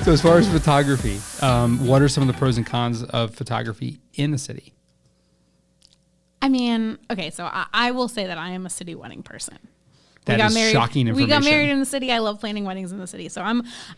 So as far as photography, what are some of the pros and cons of photography in the city? I mean, okay, so I will say that I am a city wedding person. That is shocking information. We got married in the city. I love planning weddings in the city. So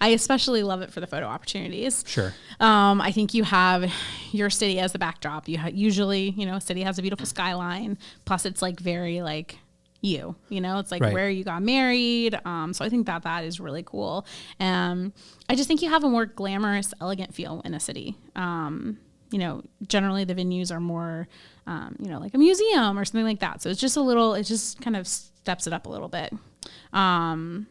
I especially love it for the photo opportunities. Sure. I think you have your city as the backdrop. Usually, a city has a beautiful skyline. Plus it's like very like it's like where you got married. So I think that is really cool. I just think you have a more glamorous, elegant feel in a city. Generally the venues are more, like a museum or something like that. So it's just it just kind of steps it up a little bit. But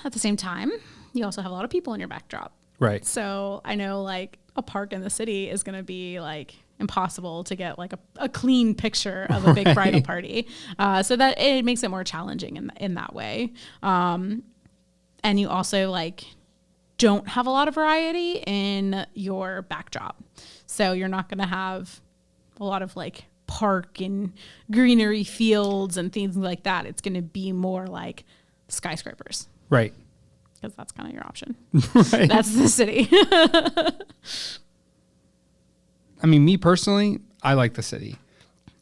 at the same time, you also have a lot of people in your backdrop. Right. So I know like a park in the city is going to be like impossible to get like a clean picture of a big bridal party. So that it makes it more challenging in that way. And you also like don't have a lot of variety in your backdrop. So you're not going to have a lot of like park and greenery fields and things like that. It's going to be more like skyscrapers. Right. Because that's kind of your option. Right. That's the city. I mean, me personally, I like the city.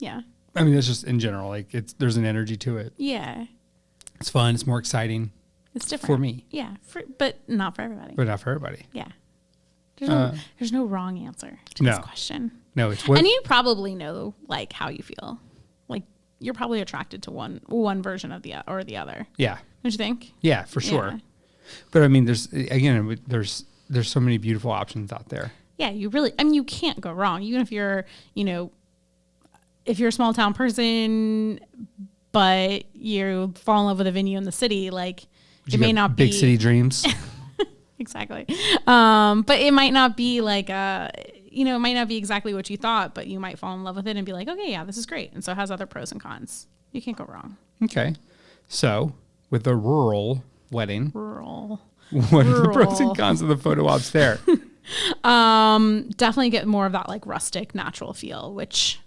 Yeah. I mean, that's just in general, like there's an energy to it. Yeah. It's fun. It's more exciting. It's different. For me. Yeah. But not for everybody. But not for everybody. Yeah. There's no wrong answer to this question. No, it's what. And you probably know like how you feel. Like you're probably attracted to one version of the other. Yeah. Don't you think? Yeah, for sure. Yeah. But I mean, there's so many beautiful options out there. Yeah, you can't go wrong. Even if you're, if you're a small town person, but you fall in love with a venue in the city, like it may not be big city dreams. Exactly. But it might not be like, it might not be exactly what you thought, but you might fall in love with it and be like, okay, yeah, this is great. And so it has other pros and cons. You can't go wrong. Okay. So with a rural wedding, what are the pros and cons of the photo ops there? Definitely get more of that like rustic natural feel, which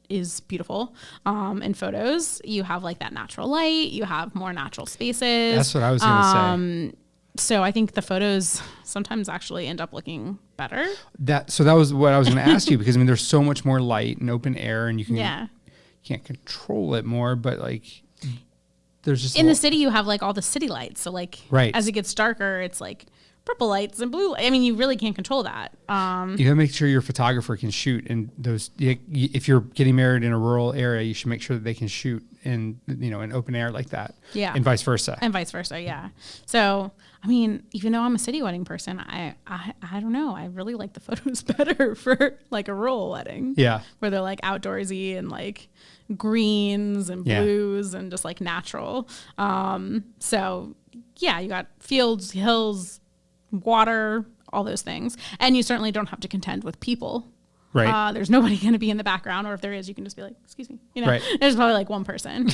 is beautiful. In photos, you have like that natural light, you have more natural spaces. That's what I was going to say. So I think the photos sometimes actually end up looking better. That was what I was going to ask you, because I mean, there's so much more light and open air, and you can't control it more, but like there's just in the city, you have like all the city lights. So like as it gets darker, it's like purple lights and blue. I mean, you really can't control that. You gotta make sure your photographer can shoot in those. If you're getting married in a rural area, you should make sure that they can shoot in in open air like that. Yeah, and vice versa. Yeah. So I mean, even though I'm a city wedding person, I don't know. I really like the photos better for like a rural wedding. Yeah, where they're like outdoorsy and like greens and blues and just like natural. So yeah, you got fields, hills, water, all those things. And you certainly don't have to contend with people. Right. There's nobody going to be in the background, or if there is, you can just be like, excuse me. Right. There's probably like one person.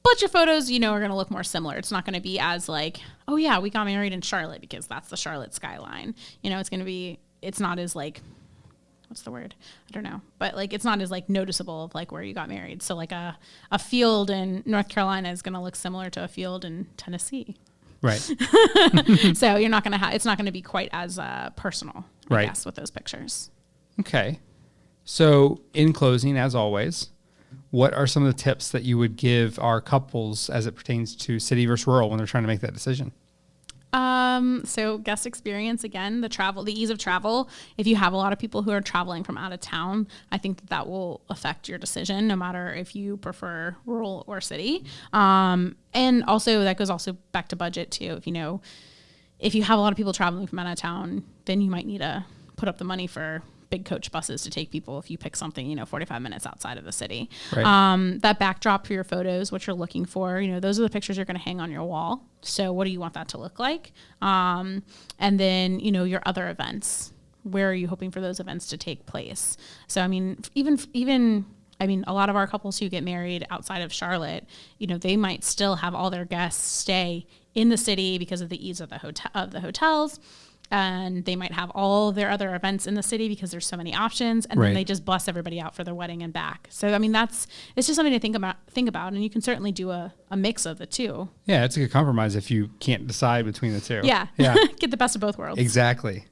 But your photos, are going to look more similar. It's not going to be as like, oh yeah, we got married in Charlotte because that's the Charlotte skyline. It's going to be, it's not as like, what's the word? I don't know. But like, it's not as like noticeable of like where you got married. So like a field in North Carolina is going to look similar to a field in Tennessee. Right. So you're not going to it's not going to be quite as personal, I guess, with those pictures. Okay. So in closing, as always, what are some of the tips that you would give our couples as it pertains to city versus rural when they're trying to make that decision? So guest experience, again, the ease of travel. If you have a lot of people who are traveling from out of town, I think that will affect your decision, no matter if you prefer rural or city. And also that goes also back to budget too. If you have a lot of people traveling from out of town, then you might need to put up the money for big coach buses to take people if you pick something, 45 minutes outside of the city. Right. That backdrop for your photos, what you're looking for, those are the pictures you're going to hang on your wall. So what do you want that to look like? And then, your other events, where are you hoping for those events to take place? So, I mean, a lot of our couples who get married outside of Charlotte, they might still have all their guests stay in the city because of the ease of the hotels. and they might have all their other events in the city because there's so many options, and Right. then they just bus everybody out for their wedding and back. So I mean, it's just something to think about, and you can certainly do a mix of the two. Yeah, it's a good compromise if you can't decide between the two. Yeah. Yeah. Get the best of both worlds. Exactly.